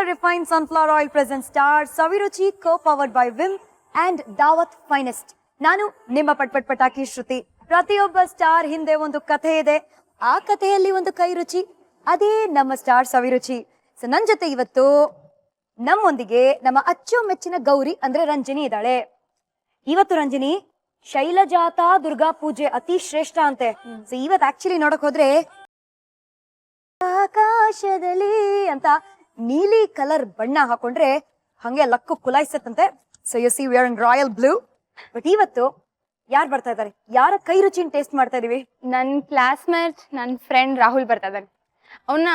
Refined Sunflower Oil presents Star Saviruchi co-powered by Vim and Dawat Finest. ನಾನು ನಿಮ್ಮ ಪಟ್ ಪಟಾಕಿ ಶ್ರುತಿ. ಪ್ರತಿಯೊಬ್ಬ ಸ್ಟಾರ್ ಹಿಂದೆ ಒಂದು ಕಥೆ ಇದೆ. ಆ ಕಥೆಯಲ್ಲಿ ಒಂದು ಕೈ ರುಚಿ, ಅದೇ ನಮ್ಮ ಸ್ಟಾರ್ ಸವಿರುಚಿ. ಸೊ ನನ್ನ ಜೊತೆ ಇವತ್ತು ನಮ್ಮೊಂದಿಗೆ ನಮ್ಮ ಅಚ್ಚುಮೆಚ್ಚಿನ ಗೌರಿ ಅಂದ್ರೆ ರಂಜನಿ ಇದ್ದಾಳೆ. ಇವತ್ತು ರಂಜನಿ ಶೈಲಜಾತ ದುರ್ಗಾ ಪೂಜೆ ಅತಿ ಶ್ರೇಷ್ಠ ಅಂತೆ. ಸೊ ಇವತ್ತು ಆಕ್ಚುಲಿ ನೋಡಕ್ ಹೋದ್ರೆ ಆಕಾಶದಲ್ಲಿ ಅಂತ ನೀಲಿ ಕಲರ್ ಬಣ್ಣ ಹಾಕೊಂಡ್ರೆ ಹಂಗೆ ಲಕ್ಕು ಕುಲಾಯಿಸತ್ತಂತೆ. So you see we are in royal blue. But ಇವತ್ತು ಯಾರು ಬರ್ತಾ ಇದಾರೆ, ಯಾರ ಕೈ ರುಚಿನ ಟೇಸ್ಟ್ ಮಾಡ್ತಾ ಇದೀವಿ? ನನ್ನ ಕ್ಲಾಸ್ಮೇಟ್ ನನ್ನ ಫ್ರೆಂಡ್ ರಾಹುಲ್ ಬರ್ತಾ ಇದ್ದಾನೆ. ಅವನ್ನ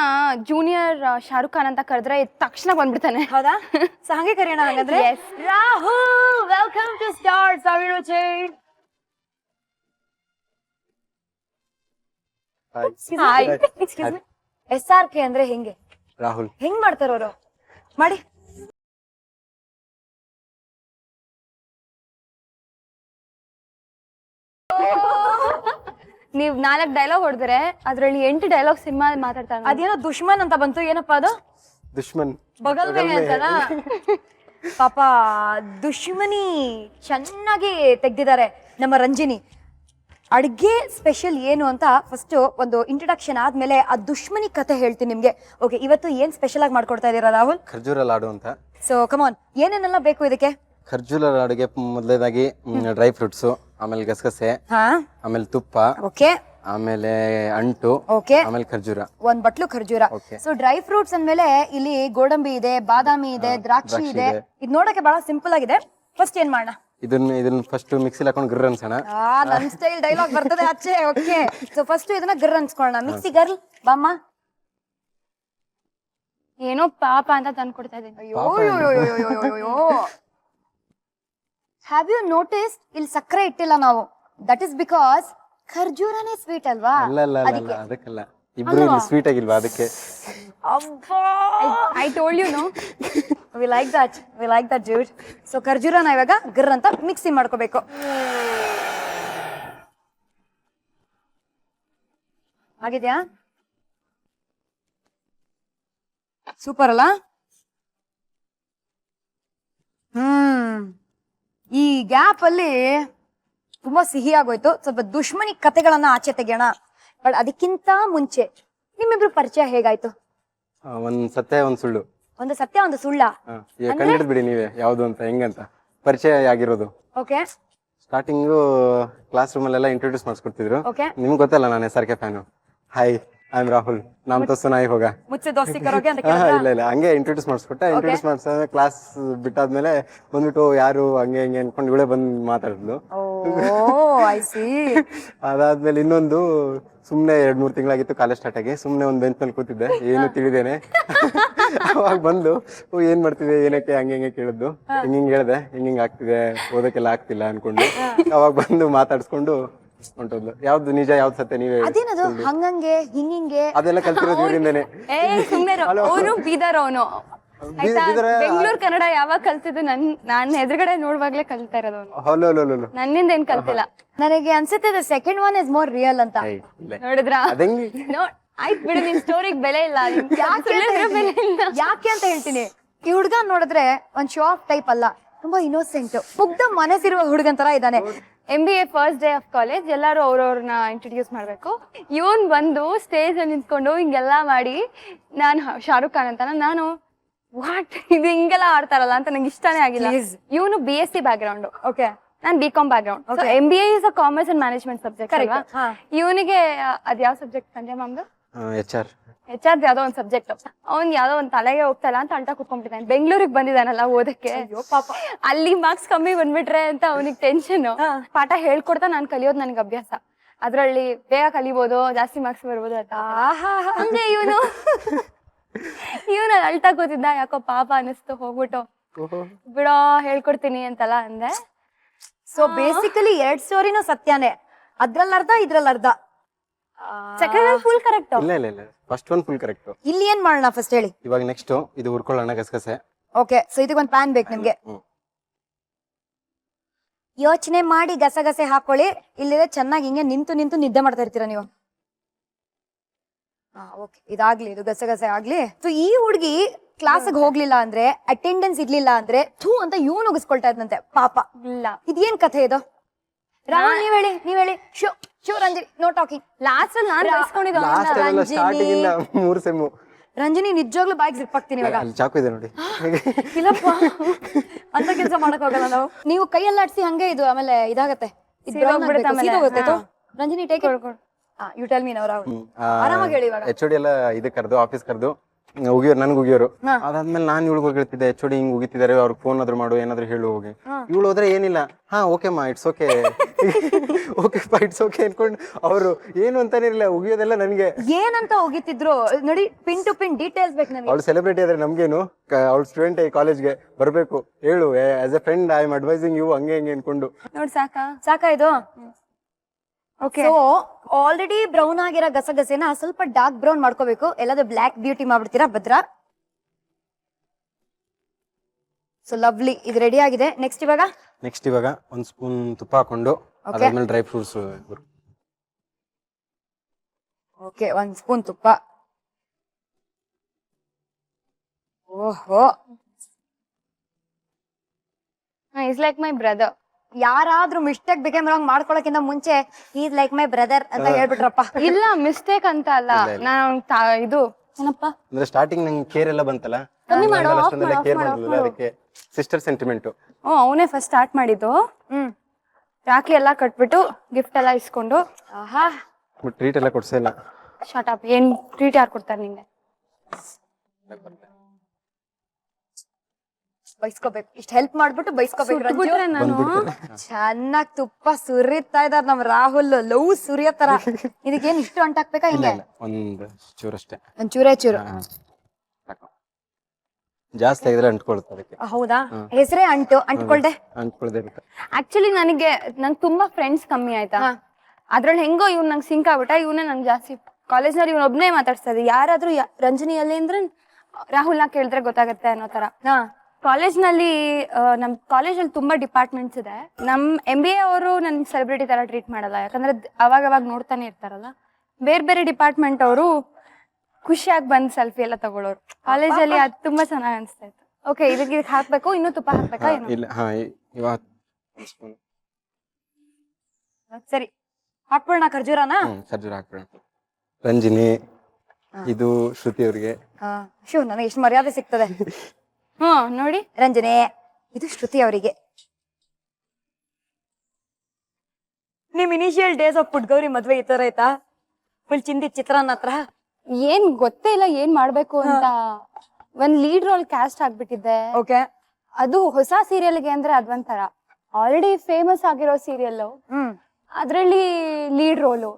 ಜೂನಿಯರ್ ಶಾರುಖ್ ಖಾನ್ ಅಂತ ಕರೆದ್ರೆ ತಕ್ಷಣ ಬಂದ್ಬಿಡ್ತಾನೆ. ಹೌದಾ? ಸೊ ಹಂಗೆ ಕರೆಯೋಣ ಹಾಗಾದ್ರೆ. Rahul, welcome to star Saviruchi. Hi. Excuse me, SRK ಅಂದ್ರೆ ಹೆಂಗೆ? ರಾಹುಲ್ ಹೆಂಗ್ ಮಾಡ್ತಾರ ಅವರು? ಮಾಡಿ. ನೀವ್ 4 ಡೈಲಾಗ್ ಹೊಡೆದ್ರೆ ಅದ್ರಲ್ಲಿ 8 ಡೈಲಾಗ್ ಸಿನಿಮಾ ಮಾತಾಡ್ತಾರೆ. ಅದೇನೋ ದುಶ್ಮನ್ ಅಂತ ಬಂತು, ಏನಪ್ಪಾ ಅದು? ದುಶ್ಮನ್ ಬಗಲ್ ಮೇ ಅಂತಲ್ಲ. ಪಾಪ ದುಶ್ಮನಿ ಚೆನ್ನಾಗಿ ತೆಗ್ದಿದ್ದಾರೆ ನಮ್ಮ ರಂಜಿನಿ. ಅಡ್ಗೆ ಸ್ಪೆಷಲ್ ಏನು ಅಂತ ಫಸ್ಟ್ ಒಂದು ಇಂಟ್ರಡಕ್ಷನ್ ಆದ್ಮೇಲೆ ಆ ದುಶ್ಮನಿ ಕತೆ ಹೇಳ್ತೀನಿ ನಿಮ್ಗೆ. ಓಕೆ, ಇವತ್ತು ಏನ್ ಸ್ಪೆಷಲ್ ಆಗಿ ಮಾಡ್ಕೊಡ್ತಾ ಇದೀರಾ ರಾಹುಲ್? ಖರ್ಜೂರ ಲಾಡು ಅಂತ. ಸೊ ಕಮಾನ್, ಏನೇನೆಲ್ಲ ಬೇಕು ಇದಕ್ಕೆ? ಖರ್ಜೂರ ಲಾಡುಗೆ ಮೊದಲನೇದಾಗಿ ಡ್ರೈ ಫ್ರೂಟ್ಸು, ಆಮೇಲೆ ಗಸಗಸೆ, ಹಾ, ಆಮೇಲೆ ತುಪ್ಪ, ಓಕೆ, ಆಮೇಲೆ ಅಂಟು, ಓಕೆ, ಆಮೇಲೆ ಖರ್ಜೂರ, ಒಂದ್ ಬಟ್ಲು ಖರ್ಜೂರ. ಸೊ ಡ್ರೈ ಫ್ರೂಟ್ಸ್ ಅಂದ್ಮೇಲೆ ಇಲ್ಲಿ ಗೋಡಂಬಿ ಇದೆ, ಬಾದಾಮಿ ಇದೆ, ದ್ರಾಕ್ಷಿ ಇದೆ. ಇದು ನೋಡಕ್ಕೆ ಬಹಳ ಸಿಂಪಲ್ ಆಗಿದೆ. ಫಸ್ಟ್ ಏನ್ ಮಾಡೋಣ? ಇದನ್ನ ಫಸ್ಟ್ ಮಿಕ್ಸಿಲಿ ಹಾಕೊಂಡು ಗ್ರರ್ ಅನ್ಸೋಣ. ನನ್ ಸ್ಟೈಲ್ ಡೈಲಾಗ್ ಬರ್ತದೆ ಆಚೆ. ಓಕೆ, ಸೊ ಫಸ್ಟ್ ಇದನ್ನ ಗರ್ ಅನ್ಸ್ಕೊಳ್ಳೋಣ. ಮಿಕ್ಸಿ ಗರ್ಲ್ ಬಾಮ್ಮ. ಏನೋ ಪಾಪ ಅಂತ ತಂದ್ಕೊಡ್ತಾ ಇದ್ದೀನಿ. ಹ್ಯಾವ್ ಯು ನೋಟಿಸ್ಡ್ ಇಲ್ಲಿ ಸಕ್ಕರೆ ಇಟ್ಟಿಲ್ಲ ನಾವು? ದಟ್ ಇಸ್ ಬಿಕಾಸ್ ಖರ್ಜೂರನೇ ಸ್ವೀಟ್ ಅಲ್ವಾ? ಅಲ್ಲ ಅಲ್ಲ ಅಲ್ಲ, ಅದಕ್ಕಲ್ಲ. ಇಬ್ರು ಇಲ್ಲಿ ಸ್ವೀಟ್ ಆಗಿಲ್ವಾ ಅದಕ್ಕೆ. I told you no. We like that dude. So ಖರ್ಜೂರನ ಇವಾಗ ಗರ್ ಅಂತ ಮಿಕ್ಸಿ ಮಾಡ್ಕೋಬೇಕು. ಆಗಿದ್ಯಾ? ಸೂಪರ್ ಅಲ್ಲ? ಈ ಗ್ಯಾಪ್ ಅಲ್ಲಿ ತುಂಬಾ ಸಿಹಿ ಆಗೋಯ್ತು. ಸ್ವಲ್ಪ ದುಶ್ಮನಿ ಕತೆಗಳನ್ನ ಆಚೆ ತೆಗೆಯೋಣ. ಬಟ್ ಅದಕ್ಕಿಂತ ಮುಂಚೆ ನಿಮ್ಮಿಬ್ರು ಪರಿಚಯ ಹೇಗಾಯ್ತು? ಒಂದ್ ಸತ್ಯ ಒಂದ್ ಸುಳ್ಳು. ಒಂದು ಸತ್ಯ ಒಂದು ಸುಳ್ಳ? ಕಂಡಿಡ್ ಬಿಡಿ ನೀವೇ ಯಾವ್ದು ಅಂತ, ಹೆಂಗಂತ ಪರಿಚಯ ಆಗಿರೋದು. ಓಕೆ, ಸ್ಟಾರ್ಟಿಂಗು ಕ್ಲಾಸ್ ರೂಮ್ ಅಲ್ಲೆಲ್ಲ ಇಂಟ್ರೊಡ್ಯೂಸ್ ಮಾಡಿಸ್ಕೊಡ್ತಿದ್ರು. ಓಕೆ, ನಿಮ್ಗೆ ಗೊತ್ತಲ್ಲ ನಾನು SRK fan. Hi, I am Rahul, ನಾಮ್ ತೋ ಸುನಾಯಿ ಹೋಗ. ಮುಚ್ಚೆ ದೋಸ್ತಿ ಕರೋಗೆ ಅಂತ ಇಲ್ಲ ಹಂಗೆ ಇಂಟ್ರೊಡ್ಯೂಸ್ ಮಾಡಿಸ್ಕೊಟ್ಟೆ. ಇಂಟ್ರೊಡ್ಯೂಸ್ ಮಾಡಿಸಿದ್ರೆ ಕ್ಲಾಸ್ ಬಿಟ್ಟಾದ್ಮೇಲೆ ಬಂದ್ಬಿಟ್ಟು ಯಾರು ಹಂಗೆ ಹಿಂಗೆ ಅನ್ಕೊಂಡು ಇವಳೆ ಬಂದ್ ಮಾತಾಡಿದ್ಲು. ಅದಾದ್ಮೇಲೆ ಇನ್ನೊಂದು, ಸುಮ್ನೆ 2-3 ತಿಂಗಳಾಗಿತ್ತು ಕಾಲೇಜ್ ಸ್ಟಾರ್ಟ್ ಆಗಿ. ಸುಮ್ನೆ ಒಂದ್ ಬೆಂಚ್ ಮೇಲೆ ಕೂತಿದ್ದೆ, ಏನು ತಿಳಿದೇನೆ. ಅವಾಗ ಬಂದು ಏನ್ ಮಾಡ್ತಿದೆ ಏನಕ್ಕೆ ಹಂಗೆ ಹಿಂಗೆ ಕೇಳಿದ್ದು. ಹಿಂಗಿಂಗ್ ಹೇಳ್ದೆ, ಹಿಂಗಿಂಗ್ ಆಗ್ತಿದೆ, ಓದಕ್ಕೆಲ್ಲ ಆಗ್ತಿಲ್ಲ ಅನ್ಕೊಂಡು. ಅವಾಗ ಬಂದು ಮಾತಾಡ್ಸ್ಕೊಂಡು ಹೊಂಟೋದ್ಲು. ಯಾವ್ದು ನಿಜ ಯಾವ್ದು ಸತ್ಯ ನೀವೇ? ಅದೇನದು ಹಂಗಂಗೆ ಹಿಂಗಿಂಗೆ ಅದೆಲ್ಲ ಕಲ್ತಿರೋದು ಇವರಿಂದೇನೆ. ಅವನು ಬೀದರ್, ಅವನು ಬೆಂಗಳೂರು ಕನ್ನಡ ಯಾವಾಗ ಕಲ್ತಿದ್ದು ನಾನ್ ಎದುರುಗಡೆ ನೋಡುವಾಗ್ಲೇ ಕಲ್ತಾ ಇರೋದು. ನನ್ನಿಂದ ಏನ್ ಕಲ್ತಿಲ್ಲ. ನನಗೆ ಅನ್ಸುತ್ತೆ second one is more real ಅಂತ. ನೋಡಿದ್ರಾ? ಆಯ್ತು ಬಿಡು, ನಿನ್ ಸ್ಟೋರಿಗೆ ಬೆಲೆ ಇಲ್ಲ. ಯಾಕೆ ಅಂತ ಹೇಳ್ತೀನಿ. ಈ ಹುಡ್ಗ ನೋಡಿದ್ರೆ ಒಂದ್ ಶೋ ಆಫ್ ಟೈಪ್ ಅಲ್ಲ, ತುಂಬಾ ಇನ್ನೋಸೆಂಟ್, ಮುಗ್ಧ ಮನಸ್ಸಿರುವ ಹುಡುಗನ್ ತರ ಇದ್ದಾನೆ. MBA first day of college, ಎಲ್ಲರೂ ಅವ್ರವ್ರನ್ನ ಇಂಟ್ರೊಡ್ಯೂಸ್ ಮಾಡ್ಬೇಕು. ಇವನ್ ಬಂದು ಸ್ಟೇಜ್ ಅಲ್ಲಿ ನಿಂತ್ಕೊಂಡು ಹಿಂಗೆಲ್ಲಾ ಮಾಡಿ, ನಾನು ಶಾರುಖ್ ಖಾನ್ ಅಂತ, ನಾನು ವಾಟ್ ಇದು ಹಿಂಗೆಲ್ಲ ಆಡ್ತಾರಲ್ಲ ಅಂತ ನಂಗೆ ಇಷ್ಟನೇ ಆಗಿಲ್ಲ. ಇವನು BSc ಬ್ಯಾಕ್ ಗ್ರೌಂಡ್, ಓಕೆ, ನಾನು BCom back ground. MBA is a commerce and management subject ಅಲ್ವಾ? ಇವನಿಗೆ ಅದ್ ಯಾವ ಸಬ್ಜೆಕ್ಟ್ ಸಂಜೆ ಮ್ಯಾಮ್ದು? HR ಯಾವ್ದೋ ಒಂದ್ ಸಬ್ಜೆಕ್ಟ್. ಅವ್ನ್ ಯಾವ್ದೋ ಒಂದ್ ತಲೆಗೆ ಹೋಗ್ತಾ ಇಲ್ಲ ಅಂತ ಅಲ್ಟಾ ಕುತ್ಕೊಂಡ್ಬಿಟ್ಟಿದ್ದಾನೆ. ಬೆಂಗಳೂರಿಗೆ ಬಂದಿದ್ದಾನಲ್ಲ ಓದಕ್ಕೆ, ಅಲ್ಲಿ ಮಾರ್ಕ್ಸ್ ಕಮ್ಮಿ ಬಂದ್ಬಿಟ್ರೆ ಅಂತ ಅವನಿಗೆ ಟೆನ್ಷನ್. ಪಾಠ ಹೇಳ್ಕೊಡ್ತಾ ನಾನ್ ಕಲಿಯೋದು ನನಗೆ ಅಭ್ಯಾಸ. ಅದ್ರಲ್ಲಿ ಬೇಗ ಕಲಿಬೋದು, ಜಾಸ್ತಿ ಮಾರ್ಕ್ಸ್ ಬರ್ಬೋದು ಅಂತ. ಹಂಗೆ ಇವನು ಅಲ್ಟಾ ಕೂತಿದ್ದ. ಯಾಕೋ ಪಾಪ ಅನಿಸ್ತು, ಹೋಗ್ಬಿಟ್ಟು ಬಿಡೋ ಹೇಳ್ಕೊಡ್ತೀನಿ ಅಂತಲ್ಲ ಅಂದೆ. ಸೊ ಬೇಸಿಕಲಿ 2 ಸ್ಟೋರಿನೂ ಸತ್ಯಾನೇ, ಅದ್ರಲ್ಲರ್ಧ ಇದ್ರಲ್ಲರ್ಧ. Second one full correct. ಇಲ್ಲ ಫಸ್ಟ್ ಒನ್ ಫುಲ್ ಕರೆಕ್ಟ್. ಇಲ್ಲಿ ಏನ್ ಮಾಡೋಣ ಫಸ್ಟ್ ಹೇಳಿ? ಇವಾಗ ನೆಕ್ಸ್ಟ್ ಇದು ಹುರ್ಕೊಳ್ಳೋಣ, ಗಸಗಸೆ. ಓಕೆ, ಸೊ ಇದಕ್ಕೊಂದು ಪ್ಯಾನ್ ಬೇಕು ನಿಮ್ಗೆ. ಯೋಚನೆ ಮಾಡಿ ಗಸಗಸೆ ಹಾಕೊಳ್ಳಿ. ಇಲ್ಲಿದೆ ಚೆನ್ನಾಗಿ ಹಿಂಗೆ ನಿಂತು ನಿದ್ದೆ ಮಾಡ್ತಾ ಇರ್ತೀರಾ ನೀವು. ಓಕೆ, ಇದಾಗ್ಲಿ, ಇದು ಗಸಗಸೆ ಆಗ್ಲಿ. ಸೊ ಈ ಹುಡುಗಿ ಕ್ಲಾಸಿಗೆ ಹೋಗ್ಲಿಲ್ಲ ಅಂದ್ರೆ ಅಟೆಂಡೆನ್ಸ್ ಇರ್ಲಿಲ್ಲ ಅಂದ್ರೆ ಥೂ ಅಂತ ಇವನು ಉಗಿಸ್ಕೊಳ್ತಾ ಇದ್ನಂತೆ ಪಾಪ. ಇಲ್ಲ ಇದೇನ್ ಕಥೆ ಇದು? ರಾಹುಲ್ ನೀವ್ ಹೇಳಿ show show Ranjini no talking. Last ಅಲ್ಲಿ ನಾನು ಬೈಸ್ಕೊಂಡಿದ್ದು ಲಾಸ್ಟ್ ಎಲ್ಲ ಸ್ಟಾರ್ಟಿಂಗ್ ಇಂದ 3 ಸೆಮ್ಮು. ರಂಜಿನಿ ನಿಜವಾಗ್ಲೂ ಬಾಯ್ಗೆ ಜಿಪ್ ಹಾಕ್ತೀನಿ ಇವಾಗ. ಅಲ್ಲಿ ಚಾಕು ಇದೆ ನೋಡಿ. ಇಲ್ಲಪ್ಪ ಅಂತ ಕೆಲಸ ಮಾಡಕ್ ಹೋಗಲ್ಲ ನಾವು. ನೀವು ಕೈ ಎಲ್ಲ ಆಡ್ಸಿ ಹಂಗೆ ಇದು ಆಮೇಲೆ ಇದಾಗತ್ತೆ. Ranjini take you tell me now Rahul. ಆರಾಮಾಗಿ ಹೇಳಿ ಇವಾಗ. HOD ಎಲ್ಲ ಇದಕ್ಕೆ ಕರೆದು ಆಫೀಸ್ ಕರೆದು ಉಗಿಯೋರು ನನ್ಗೆ ಉಗಿಯೋರು. ಅದಾದ್ಮೇಲೆ ನಾನು ಇವಳು ಹೇಳ್ತಿದ್ದೆ HOD ಹಿಂಗ್ ಉಗಿತಿದ್ದಾರೆ ಅವ್ರಿಗೆ ಫೋನ್ ಆದ್ರೂ ಮಾಡು ಏನಾದ್ರು ಹೇಳು ಹೋಗಿ. ಇವಳು ಹೋದ್ರೆ ಏನಿಲ್ಲ ಹಾ ಓಕೆ ಮಾ it's okay okay it's okay ಅನ್ಕೊಂಡು ಅವರು ಏನು ಅಂತಾನೆ ಇರಲಿಲ್ಲ. ಉಗಿಯೋದೆಲ್ಲ ನನಗೆ ಏನಂತ ಹೋಗಿತ್ತಿದ್ರು ನೋಡಿ, ಪಿನ್ ಟು ಪಿನ್ ಡೀಟೇಲ್ಸ್ ಬೇಕು ನನಗೆ. ಅವಳು ಸೆಲೆಬ್ರಿಟಿ ಆದ್ರೆ ನಮ್ಗೇನು, ಅವಳು ಸ್ಟೂಡೆಂಟ್ ಕಾಲೇಜ್ಗೆ ಬರ್ಬೇಕು ಹೇಳು as a friend I am advising you ಹಂಗೆ ಹಿಂಗೆ ಅನ್ಕೊಂಡು. ನೋಡಿ ಸಾಕಾ ಇದು. ಓಕೆ ಸೊ ಆಲ್ರೆಡಿ ಬ್ರೌನ್ ಆಗಿರೋ ಗಸಗಸೆನ ಸ್ವಲ್ಪ ಡಾರ್ಕ್ ಬ್ರೌನ್ ಮಾಡ್ಕೋಬೇಕು. ಎಲ್ಲಾದ್ರೂ ಬ್ಲಾಕ್ ಬ್ಯೂಟಿ ಮಾಡ್ಬಿಡ್ತೀರಾ ಭದ್ರ. ಸೊ ಲವ್ಲಿ, ಇದು ರೆಡಿ ಆಗಿದೆ. ನೆಕ್ಸ್ಟ್ ಇವಾಗ ಒಂದ್ ಸ್ಪೂನ್ ತುಪ್ಪ ಹಾಕೊಂಡು ಅದಾದ್ಮೇಲೆ ಡ್ರೈ ಫ್ರೂಟ್ಸ್. ಓಕೆ 1 ಸ್ಪೂನ್ ತುಪ್ಪ. ಓಹೋ ಇಸ್ ಲೈಕ್ ಮೈ ಬ್ರದರ್. ಯಾರಾದ್ರೂ ಮಿಸ್ಟೇಕ್ ಬಿಕೇಮ್ ರಾಂಗ್ ಮಾಡ್ಕೊಳಕ್ಕಿಂತ ಮುಂಚೆ ಈಸ್ ಲೈಕ್ ಮೈ ಬ್ರದರ್ ಅಂತ ಹೇಳ್ಬಿಟ್ರಪ್ಪ. ಇಲ್ಲ ಮಿಸ್ಟೇಕ್ ಅಂತ ಅಲ್ಲ, ನಾನು ಇದು ಏನಪ್ಪ ಅಂದ್ರೆ ಸ್ಟಾರ್ಟಿಂಗ್ ನಂಗೆ ಕೇರ್ ಎಲ್ಲ ಬಂತಲ್ಲ, ಕೇರ್ ಮಾಡಿಲ್ಲ ಅದಕ್ಕೆ ಸಿಸ್ಟರ್ ಸೆಂಟಿಮೆಂಟ್. ಅವನೇ ಫಸ್ಟ್ ಸ್ಟಾರ್ಟ್ ಮಾಡಿದ್ದು. ರಾಖಿ ಎಲ್ಲ ಕಟ್ಬಿಟ್ಟು ಗಿಫ್ಟ್ ಎಲ್ಲ ಇಸ್ಕೊಂಡು ಆಹಾ ಟ್ರೀಟ್ ಎಲ್ಲ ಕೊಡ್ಸಿಲ್ಲ. Shut up. ಏನ್ ಟ್ರೀಟ್ ಯಾರು ಕೊಡ್ತಾರೆ ನಿಂಗೆ? ಬೈಸ್ಕೋಬೇಕು, ಇಷ್ಟ ಹೆಲ್ಪ್ ಮಾಡ್ಬಿಟ್ಟು ಬೈಸ್ಕೋಬೇಕು. ಚೆನ್ನಾಗ್ ತುಪ್ಪ ಸುರಿತಾ ಇದಾರ ನಮ್ ರಾಹುಲ್, ಲವ್ ಸುರಿಯೋ ತರ. ಇದಕ್ಕೇನ್ ಇಷ್ಟು ಅಂಟಾಕ್ಬೇಕಾ ಹಿಂಗೆ? ಒಂದ್ ಚೂರಷ್ಟೇ, ಒಂಚೂರೇ ಚೂರು. ಜಾಸ್ತಿ ಆಗಿದ್ರೆ ಅಂಟ್ಕೊಳುತ್ತೆ ಅದಕ್ಕೆ. ಹೌದಾ? ಹೆಸರೇ ಅಂಟ್ಕೊಳ್ದೆ ಅಂಟ್ಕೊಳ್ದೆ. ಆಕ್ಚುಲಿ ನಂಗೆ ತುಂಬಾ ಫ್ರೆಂಡ್ಸ್ ಕಮ್ಮಿ ಆಯ್ತಾ, ಅದ್ರಲ್ಲಿ ಹೆಂಗೋ ಇವ್ನು ನಂಗೆ ಸಿಂಕ್ ಆಗ್ಬಿಟ್ಟ. ಇವನೇ ನಂಗೆ ಜಾಸ್ತಿ ಕಾಲೇಜ್ನಲ್ಲಿ ಇವ್ನ ಒಬ್ನೇ ಮಾತಾಡ್ಸ್ತಾ ಇದ್ದೆ. ಯಾರಾದ್ರೂ ರಂಜನಿಯಲ್ಲಿ ಅಂದ್ರೆ ರಾಹುಲ್ನ ಕೇಳಿದ್ರೆ ಗೊತ್ತಾಗತ್ತೆ ಅನ್ನೋ ತರ. ಕಾಲೇಜ್ನಲ್ಲಿ ನಮ್ ಕಾಲೇಜಲ್ಲಿ ತುಂಬಾ ಡಿಪಾರ್ಟ್ಮೆಂಟ್ಸ್ ಇದೆ. ನಮ್ MBA ಅವರು ನನ್ ಸೆಲೆಬ್ರಿಟಿ ತರ ಟ್ರೀಟ್ ಮಾಡಲ್ಲ, ಯಾಕಂದ್ರೆ ಅವಾಗ ನೋಡ್ತಾನೆ ಇರ್ತಾರಲ್ಲ. ಬೇರೆ ಡಿಪಾರ್ಟ್ಮೆಂಟ್ ಅವರು ಖುಷಿಯಾಗಿ ಬಂದ್ ಸೆಲ್ಫಿ ಎಲ್ಲ ತಗೊಳ್ಳೋರು. ಕಾಲೇಜಲ್ಲಿ ಅದು ತುಂಬಾ ಚೆನ್ನಾಗಿ ಅನಿಸ್ತಾ ಇತ್ತು. ಓಕೆ, ಇದಕ್ಕೆ ಹಾಕ್ಬೇಕು, ಇನ್ನೂ ತುಪ್ಪ ಹಾಕ್ಬೇಕಾ? ಇಲ್ಲ ಹಾ ಇವಾಗ ಸರಿ ಹಾಕ್ಬಿಡೋಣ. ಖರ್ಜೂರನ ಖರ್ಜೂರ ಹಾಕ್ಬಿಡೋಣ. ರಂಜಿನಿ, ಇದು ಶ್ರುತಿ ಅವ್ರಿಗೆ. ಶೋ ನನಗೆ ಎಷ್ಟು ಮರ್ಯಾದೆ ಸಿಗ್ತದೆ. ನೋಡಿ ರಂಜನೆ, ಇದು ಶ್ರುತಿ ಅವರಿಗೆ. ನಿಮ್ ಇನಿಷಿಯಲ್ ಡೇಸ್ ಆಫ್ ಪುಟ್ಗೌರಿ ಮದ್ವೆ ಈ ತರ ಆಯ್ತಾ? ಫುಲ್ ಚಿಂದಿ ಚಿತ್ರಾನ್ನ ಹತ್ರ ಏನ್ ಗೊತ್ತೇ ಇಲ್ಲ ಏನ್ ಮಾಡ್ಬೇಕು ಅಂತ. ಒಂದ್ ಲೀಡ್ ರೋಲ್ ಕ್ಯಾಸ್ಟ್ ಆಗ್ಬಿಟ್ಟಿದ್ದೆ. ಓಕೆ, ಅದು ಹೊಸ ಸೀರಿಯಲ್ಗೆ ಅಂದ್ರೆ ಅದೊಂಥರ ಆಲ್ರೆಡಿ ಫೇಮಸ್ ಆಗಿರೋ ಸೀರಿಯಲ್, ಅದ್ರಲ್ಲಿ ಲೀಡ್ ರೋಲು.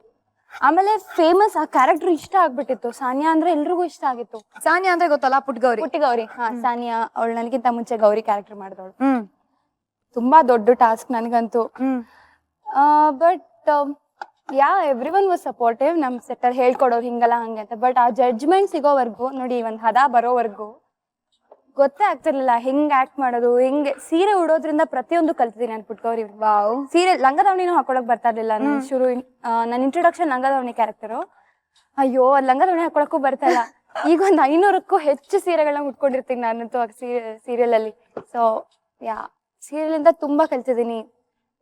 ಆಮೇಲೆ ಫೇಮಸ್ ಆ ಕ್ಯಾರೆಕ್ಟರ್ ಇಷ್ಟ ಆಗ್ಬಿಟ್ಟಿತ್ತು. ಸಾನಿಯಾ ಅಂದ್ರೆ ಎಲ್ರಿಗೂ ಇಷ್ಟ ಆಗಿತ್ತು. ಸಾನಿಯಾ ಅಂದ್ರೆ ಗೊತ್ತಲ್ಲ, ಪುಟ್ಗೌರಿ. ಹಾ ಸಾನಿಯಾ, ಅವಳು ನನಗಿಂತ ಮುಂಚೆ ಗೌರಿ ಕ್ಯಾರೆಕ್ಟರ್ ಮಾಡಿದವಳು. ತುಂಬಾ ದೊಡ್ಡ ಟಾಸ್ಕ್ ನನಗಂತೂ. But every one was supportive. ನಮ್ ಸೆಟ್ಟರ್ ಹೇಳ್ಕೊಡೋರು ಹಿಂಗಲ್ಲ ಹಂಗೆ ಅಂತ. ಬಟ್ ಆ ಜಡ್ಜ್ಮೆಂಟ್ ಸಿಗೋವರ್ಗು ನೋಡಿ, ಒಂದ್ ಹದ ಬರೋವರ್ಗು ಗೊತ್ತೇ ಆಗ್ತಿರ್ಲಿಲ್ಲ ಹೆಂಗ್ ಆಕ್ಟ್ ಮಾಡೋದು, ಹೆಂಗೆ ಸೀರೆ ಉಡೋದ್ರಿಂದ ಪ್ರತಿಯೊಂದು ಕಲ್ತಿದ್ದೀನಿ ನಾನು ಪುಟ್ಗೌರಿ. ವಾವ್, ಸೀರೆ ಲಂಗದಾವಣಿನೂ ಹಾಕೊಳಕ್ ಬರ್ತಾ ಇರ್ಲಿಲ್ಲ. ನನ್ನ ಇಂಟ್ರೊಡಕ್ಷನ್ ಲಂಗದಾವಣಿ ಕ್ಯಾರೆಕ್ಟರು. ಅಯ್ಯೋ, ಲಂಗದಾವಣಿ ಹಾಕೊಳಕ್ಕೂ ಬರ್ತಾ ಇಲ್ಲ. ಈಗ ಒಂದ್ 500ಕ್ಕೂ ಹೆಚ್ಚು ಸೀರೆಗಳನ್ನ ಉಟ್ಕೊಂಡಿರ್ತೀನಿ ನಾನಂತೂ ಸೀರಿಯಲ್ ಅಲ್ಲಿ. ಸೊ ಸೀರಿಯಲ್ ಇಂದ ತುಂಬಾ ಕಲ್ತಿದ್ದೀನಿ.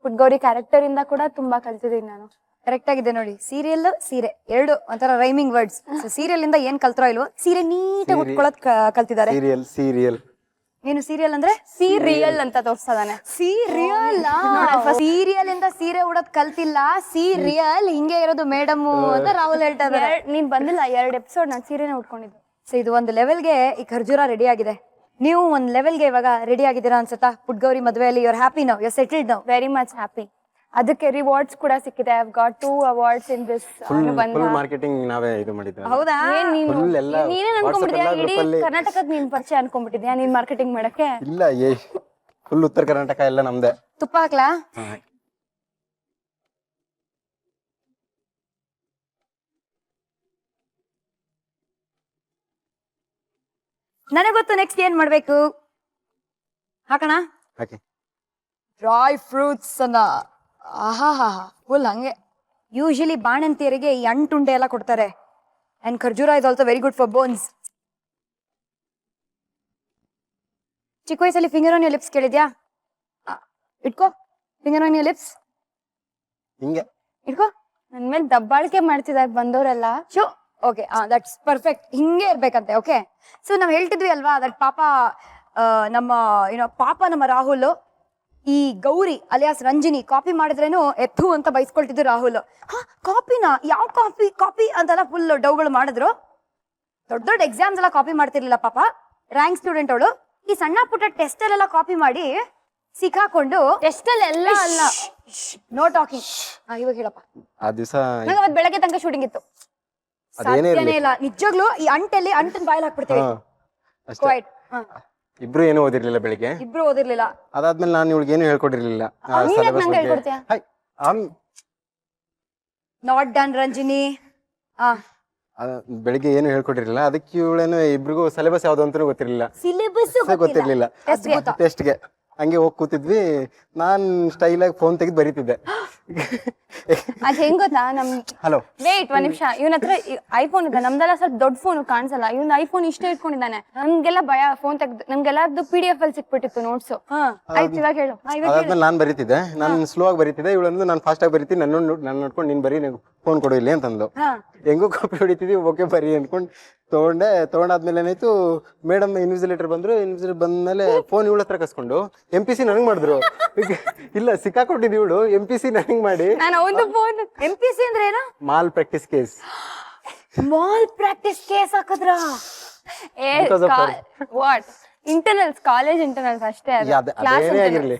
ಪುಟ್ಗೌರಿ ಕ್ಯಾರೆಕ್ಟರ್ ಇಂದ ಕೂಡ ತುಂಬಾ ಕಲ್ತಿದ್ದೀನಿ ನಾನು. ಕರೆಕ್ಟ್ ಆಗಿದೆ ನೋಡಿ. ಸೀರಿಯಲ್ ಸೀರೆ ಎರಡು ಒಂಥರ ರೈಮಿಂಗ್ ವರ್ಡ್ಸ್. ಸೀರಿಯಲ್ ಇಂದ ಏನ್ ಕಲ್ತ್ರೋ ಇಲ್ವೋ, ಸೀರೆ ನೀಟಾಗಿ ಉಟ್ಕೊಳ್ಳೋದ್ ಕಲ್ತಿದ್ದಾರೆ. ಸೀರಿಯಲ್ ಏನು ಸೀರಿಯಲ್ ಅಂದ್ರೆ ಸೀರಿಯಲ್ ಅಂತ ತೋರ್ಸದಾನೆ. ಸೀರಿಯಲ್ ಸೀರಿಯಲ್ ಇಂದ ಸೀರೆ ಉಡೋದ್ ಕಲ್ತಿಲ್ಲ, ಸೀರಿಯಲ್ ಹಿಂಗೆ ಇರೋದು ಮೇಡಮ್ ಅಂತ ರಾಹುಲ್ ಹೇಳ್ತಾ ಇದ್ದಾರೆ. ನೀನ್ ಬಂದಿಲ್ಲ 2 ಎಪಿಸೋಡ್ ನಾನು ಸೀರೆನೇ ಉಟ್ಕೊಂಡಿದ್ದೆ. ಸೊ ಇದು ಒಂದು ಲೆವೆಲ್ಗೆ ಈ ಖರ್ಜೂರ ರೆಡಿ ಆಗಿದೆ. ನೀವು ಒಂದ್ ಲೆವೆಲ್ಗೆ ಇವಾಗ ರೆಡಿ ಆಗಿದ್ದೀರಾ ಅನ್ಸುತ್ತಾ? ಪುಟ್ಗೌರಿ ಮದುವೆಯಲ್ಲಿ you are happy now, you are settled now? Very much happy. ಅದಕ್ಕೆ ರಿವಾರ್ಡ್ಸ್ ಕೂಡ ಸಿಕ್ಕಿದೆ. I have got 2 awards in this. Full marketing ನಾವೇ ಇದು ಮಾಡಿದ್ವಿ. ಹೌದಾ? ನೀನೇ ಅನ್ಕೊಂಡ್ಬಿಟ್ಟಿದ್ಯಾ ಇಡೀ ಕರ್ನಾಟಕದ ನೀನ್ ಪರಿಚಯ ಅನ್ಕೊಂಡ್ಬಿಟ್ಟಿದ್ಯಾ ನೀನ್ ಮಾರ್ಕೆಟಿಂಗ್ ಮಾಡಕ್ಕೆ? ಇಲ್ಲ, ಫುಲ್ ಉತ್ತರ ಕರ್ನಾಟಕ ಎಲ್ಲ ನಮ್ದೆ. ತುಪ್ಪ ಹಾಕ್ಲಾ? ನನಗೆ ಗೊತ್ತು ನೆಕ್ಸ್ಟ್ ಏನ್ ಮಾಡ್ಬೇಕು. ಹಾಕೋಣ? ಹಾಕಿ. ಡ್ರೈ ಫ್ರೂಟ್ಸ್ ಅನ್ನ ಫುಲ್ ಹಂಗೆ. ಯೂಶಲಿ ಬಾಣಂತಿಯರಿಗೆ ಈ ಅಂಟುಂಡೆ ಎಲ್ಲ ಕೊಡ್ತಾರೆ. ಅಂಡ್ ಖರ್ಜೂರ is also very good for bones. ಚಿಕ್ಕ ವಯಸ್ಸಲ್ಲಿ ಫಿಂಗರ್ ಆನ್ ಯೋರ್ ಲಿಪ್ಸ್ ಕೇಳಿದ್ಯಾ? ಇಟ್ಕೋ ಫಿಂಗರ್ ಆನ್ ಯೋರ್ ಲಿಪ್ಸ್. ಹಿಂಗೆ ಇಟ್ಕೋ. ನನ್ ಮೇಲೆ ದಬ್ಬಾಳಿಕೆ ಮಾಡ್ತಿದ್ದಾರೆ ಬಂದವರೆಲ್ಲ. Show okay that's perfect. ಹಿಂಗೆ ಇರ್ಬೇಕಂತೆ. ಓಕೆ ಸೊ ನಾವ್ ಹೇಳ್ತಿದ್ವಿ ಅಲ್ವಾ ದಟ್ ಪಾಪ ನಮ್ಮ ಪಾಪ ನಮ್ಮ ರಾಹುಲ್ ಈ ಗೌರಿ ಅಲಿಯಾಸ್ ರಂಜಿನಿ ಕಾಪಿ ಮಾಡಿದ್ರೇನು ಎತ್ತು ಅಂತ ಬೈಸ್ಕೊಳ್ತಿದ್ರು ರಾಹುಲ್. ಕಾಪಿನಾ? ಯಾವ ಕಾಪಿ ಅಂತೆಲ್ಲ ಫುಲ್ ಡೌಗಳು ಮಾಡಿದ್ರು. ದೊಡ್ಡ ದೊಡ್ಡ ಎಕ್ಸಾಮ್ಸ್ ಎಲ್ಲ ಕಾಪಿ ಮಾಡ್ತಿರ್ಲಿಲ್ಲ ಪಾಪ ರ್ಯಾಂಕ್ ಸ್ಟೂಡೆಂಟ್ ಅವಳು. ಈ ಸಣ್ಣ ಪುಟ್ಟ ಟೆಸ್ಟ್ ಅಲ್ಲೆಲ್ಲ ಕಾಪಿ ಮಾಡಿ ಸಿಕ್ಕಾಕೊಂಡು ಎಷ್ಟಲ್ಲಿ ಎಲ್ಲ ಅಲ್ಲ. No talking. ಇವಾಗ ಹೇಳಪ್ಪ. ಆ ದಿವಸ ನಂಗೆ ಅವತ್ತು ಬೆಳಗ್ಗೆ ತನಕ ಶೂಟಿಂಗ್ ಇತ್ತು. ಅದೇನೇ ಸಾಧ್ಯನೇ ಇಲ್ಲ ನಿಜವಾಗ್ಲೂ. ಈ ಅಂಟನ್ ಬಾಯಲ್ಲಿ ಹಾಕ್ಬಿಡ್ತೀವಿ. ಅಷ್ಟೇ. ಕ್ವೈಟ್. ಇಬ್ರು ಏನೂ ಓದಿರ್ಲಿಲ್ಲ ಬೆಳಿಗ್ಗೆ. ಇಬ್ರು ಓದಿರ್ಲಿಲ್ಲ. ಅದಾದ್ಮೇಲೆ ನಾನು ಇವಳಿಗೆ ಏನು ಹೇಳ್ಕೊಟ್ಟಿರ್ಲಿಲ್ಲ ನೀನ್ ಯಾಕ್ ಸಿಲೆಬಸ್ ನಂಗೆ ಬಗ್ಗೆ. ಹೇಳ್ಕೊಡ್ತೀಯ? Hi not done Ranjini. ಬೆಳಿಗ್ಗೆ ಏನು ಹೇಳ್ಕೊಟ್ಟಿರ್ಲಿಲ್ಲ. ಅದಕ್ಕೆ ಇವಳೇನು ಇಬ್ರಿಗೂ ಸಿಲೆಬಸ್ ಯಾವ್ದು ಅಂತಾನೂ ಗೊತ್ತಿರ್ಲಿಲ್ಲ. ಸಿಲೆಬಸ್ ಗೊತ್ತಿರ್ಲಿಲ್ಲ. ಟೆಸ್ಟ್ಗೆ ಹಂಗೆ ಹೋಗಿ ಕೂತಿದ್ವಿ. ನಾನ್ ಸ್ಟೈಲಾಗಿ ಫೋನ್ ತೆಗೆದು ಬರೀತಿದ್ದೆ. ಅದ್ ಹೆಂಗ್ ಗೊತ್ತಾ ನಮ್ ಹಲೋ ವೇಟ್ ಒಂದ್ ನಿಮಿಷ. ಇವನ ಹತ್ರ ಐಫೋನ್ ಇದೆ, ನಮ್ದೆಲ್ಲ ಸ್ವಲ್ಪ ದೊಡ್ಡ ಫೋನ್ ಕಾಣಿಸಲ್ಲ. ಇವ್ನ ಐಫೋನ್ ಇಷ್ಟೇ ಇಟ್ಕೊಂಡಿದ್ದಾನೆ. ನಮ್ಗೆಲ್ಲ ಭಯ ಫೋನ್ ತೆಗ್ದು. ನಮ್ಗೆಲ್ಲದ್ದು PDF ಅಲ್ಲಿ ಸಿಕ್ಬಿಟ್ಟಿತ್ತು ನೋಟ್ಸು. ಆಯ್ತು ಇವಾಗ ಹೇಳು. ಅದಾದ್ಮೇಲೆ ನಾನ್ ಬರೀತಿದ್ದೆ. ನಾನು ಸ್ಲೋ ಆಗಿ ಬರೀತಿದ್ದೆ. ಇವಳಂದು ನಾನು ಫಾಸ್ಟ್ ಆಗಿ ಬರೀತೀನಿ, ನನ್ನ ನೋಡ್ಕೊಂಡು ನೀನ್ ಬರೀ ಫೋನ್ ಕೊಡು ಇಲ್ಲಿ ಅಂತಂದ್ಲು. ಹೆಂಗೋ ಕಾಪಿ ಹೊಡಿತಿದ್ವಿ. ಓಕೆ ಬರೀ ಅನ್ಕೊಂಡು ತಗೊಂಡಾದ್ಮೇಲೆ ಏನಾಯ್ತು, ಮೇಡಮ್ ಇನ್ವಿಜಿಲೇಟರ್ ಬಂದ್ರು. ಇನ್ವಿಜಿಲೇಟರ್ ಬಂದ್ಮೇಲೆ ಫೋನ್ ಇವಳ ಹತ್ರ ಕಸ್ಕೊಂಡು MPC ನನಗ್ ಮಾಡಿದ್ರು. ಇಲ್ಲ ಸಿಕ್ಕಾಕೊಟ್ಟಿದ್ ಇವಳು MPC ನನಗ್ ಮಾಡಿ. ನಾನು ಒಂದು ಫೋನ್ MPC ಅಂದ್ರೆ ಏನು? Mall practice case. Mall practice case ಹಾಕದ್ರ? ವಾಟ್ ಇಂಟರ್ನಲ್ಸ್, ಕಾಲೇಜ್ ಇಂಟರ್ನಲ್ಸ್ ಅಷ್ಟೇ. ಅದೇನೇ ಆಗಿರ್ಲಿ.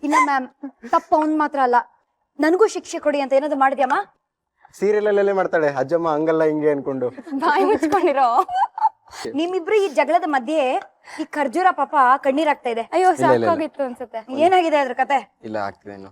ಇಲ್ಲ ಮ್ಯಾಮ್, ತಪ್ಪ ಅವ್ನ್ ಮಾತ್ರ ಅಲ್ಲ, ನನಗೂ ಶಿಕ್ಷೆ ಕೊಡಿ ಅಂತ ಏನಾದ್ರು ಮಾಡಿದ್ಯಮ್ಮ? ಸೀರಿಯಲ್ ಅಲ್ಲೇ ಮಾಡ್ತಾಳೆ ಅಜ್ಜಮ್ಮ ಹಂಗಲ್ಲ ಹಿಂಗೆ ಅನ್ಕೊಂಡು. ಬಾಯಿ ಮುಚ್ಕೊಂಡಿರೋ. ನಿಮ್ಮಿಬ್ರು ಈ ಜಗಳದ ಮಧ್ಯೆ ಈ ಖರ್ಜೂರ ಪಾಪ ಕಣ್ಣೀರಾಗ್ತಾ ಇದೆ. ಅಯ್ಯೋ ಸಾಕಾಗಿತ್ತು ಅನ್ಸುತ್ತೆ. ಏನಾಗಿದೆ ಅದ್ರ ಕತೆ? ಇಲ್ಲ ಆಗ್ತಿದೆ ಇನ್ನು.